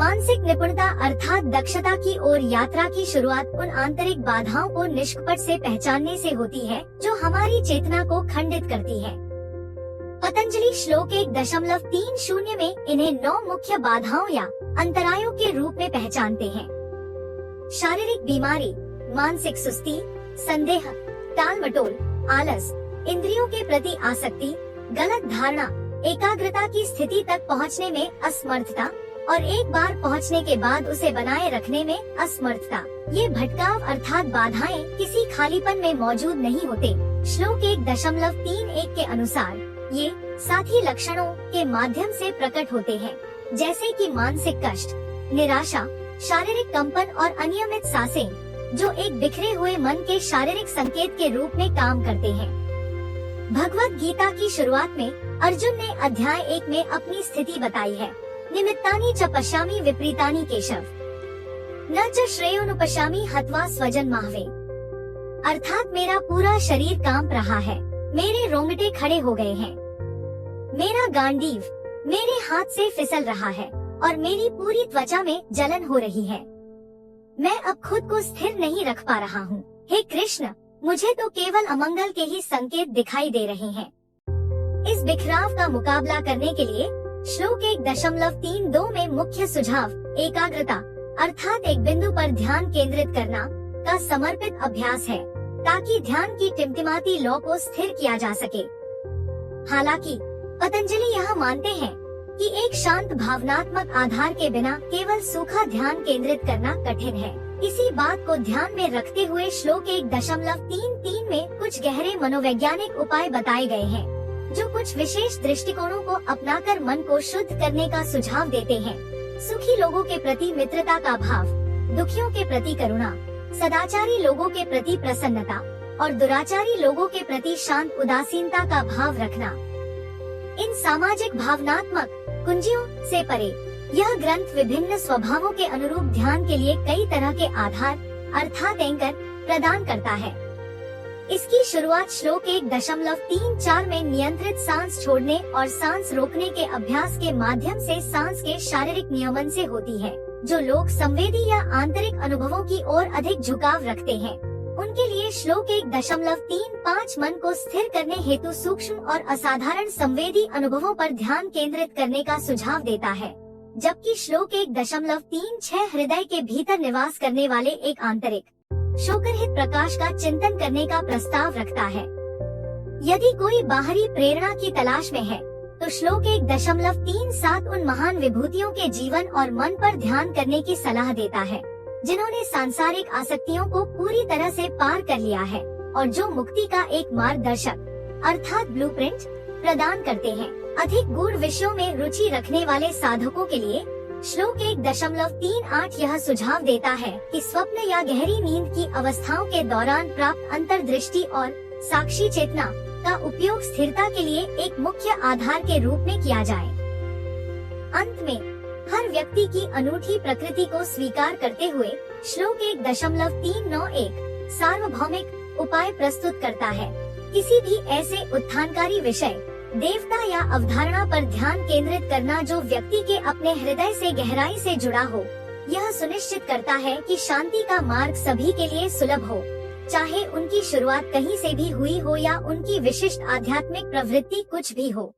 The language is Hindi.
मानसिक निपुणता अर्थात दक्षता की ओर यात्रा की शुरुआत उन आंतरिक बाधाओं को निष्कपट से पहचानने से होती है जो हमारी चेतना को खंडित करती है। पतंजलि श्लोक 1.30 में इन्हें 9 मुख्य बाधाओं या अंतरायों के रूप में पहचानते हैं। शारीरिक बीमारी, मानसिक सुस्ती, संदेह, टालमटोल, आलस, इंद्रियों के प्रति आसक्ति, गलत धारणा, एकाग्रता की स्थिति तक पहुंचने में असमर्थता और एक बार पहुंचने के बाद उसे बनाए रखने में असमर्थता। ये भटकाव अर्थात बाधाएं किसी खालीपन में मौजूद नहीं होते। श्लोक 1.31 के अनुसार ये 7 ही लक्षणों के माध्यम से प्रकट होते हैं, जैसे कि मानसिक कष्ट, निराशा, शारीरिक कंपन और अनियमित सांसें, जो एक बिखरे हुए मन के शारीरिक संकेत के रूप में काम करते हैं। भगवत गीता की शुरुआत में अर्जुन ने अध्याय 1 में अपनी स्थिति बताई है। निमित्तानि च पश्यामि विपरीतानि केशव, न च श्रेयोनुपश्यामि हत्वा स्वजन माहवे। अर्थात मेरा पूरा शरीर कांप रहा है, मेरे रोंगटे खड़े हो गए हैं, मेरा गांडीव मेरे हाथ से फिसल रहा है और मेरी पूरी त्वचा में जलन हो रही है। मैं अब खुद को स्थिर नहीं रख पा रहा हूँ। हे कृष्ण, मुझे तो केवल अमंगल के ही संकेत दिखाई दे रहे हैं। इस बिखराव का मुकाबला करने के लिए श्लोक 1.32 में मुख्य सुझाव एकाग्रता अर्थात एक बिंदु पर ध्यान केंद्रित करना का समर्पित अभ्यास है, ताकि ध्यान की टिमटिमाती लौ को स्थिर किया जा सके। हालांकि पतंजलि यह मानते हैं कि एक शांत भावनात्मक आधार के बिना केवल सूखा ध्यान केंद्रित करना कठिन है। इसी बात को ध्यान में रखते हुए श्लोक 1.33 में कुछ गहरे मनोवैज्ञानिक उपाय बताए गए हैं, जो कुछ विशेष दृष्टिकोणों को अपनाकर मन को शुद्ध करने का सुझाव देते हैं। सुखी लोगों के प्रति मित्रता का भाव, दुखियों के प्रति करुणा, सदाचारी लोगों के प्रति प्रसन्नता और दुराचारी लोगों के प्रति शांत उदासीनता का भाव रखना। इन सामाजिक भावनात्मक कुंजियों से परे यह ग्रंथ विभिन्न स्वभावों के अनुरूप ध्यान के लिए कई तरह के आधार अर्थात एंकर प्रदान करता है। इसकी शुरुआत श्लोक 1.34 में नियंत्रित सांस छोड़ने और सांस रोकने के अभ्यास के माध्यम से सांस के शारीरिक नियमन से होती है। जो लोग संवेदी या आंतरिक अनुभवों की ओर अधिक झुकाव रखते हैं, उनके लिए श्लोक 1.35 मन को स्थिर करने हेतु सूक्ष्म और असाधारण संवेदी अनुभवों पर ध्यान केंद्रित करने का सुझाव देता है, जबकि श्लोक 1.36 हृदय के भीतर निवास करने वाले एक आंतरिक शोकरहित प्रकाश का चिंतन करने का प्रस्ताव रखता है। यदि कोई बाहरी प्रेरणा की तलाश में है, तो श्लोक 1.37 उन महान विभूतियों के जीवन और मन पर ध्यान करने की सलाह देता है, जिन्होंने सांसारिक आसक्तियों को पूरी तरह से पार कर लिया है और जो मुक्ति का एक मार्गदर्शक अर्थात ब्लूप्रिंट प्रदान करते हैं। अधिक गूढ़ विषयों में रुचि रखने वाले साधकों के लिए श्लोक 1.38 यह सुझाव देता है कि स्वप्न या गहरी नींद की अवस्थाओं के दौरान प्राप्त अंतर्दृष्टि और साक्षी चेतना का उपयोग स्थिरता के लिए एक मुख्य आधार के रूप में किया जाए। अंत में हर व्यक्ति की अनूठी प्रकृति को स्वीकार करते हुए श्लोक 1.391 सार्वभौमिक उपाय प्रस्तुत करता है। किसी भी ऐसे उत्थानकारी विषय, देवता या अवधारणा पर ध्यान केंद्रित करना जो व्यक्ति के अपने हृदय से गहराई से जुड़ा हो, यह सुनिश्चित करता है कि शांति का मार्ग सभी के लिए सुलभ हो, चाहे उनकी शुरुआत कहीं से भी हुई हो या उनकी विशिष्ट आध्यात्मिक प्रवृत्ति कुछ भी हो।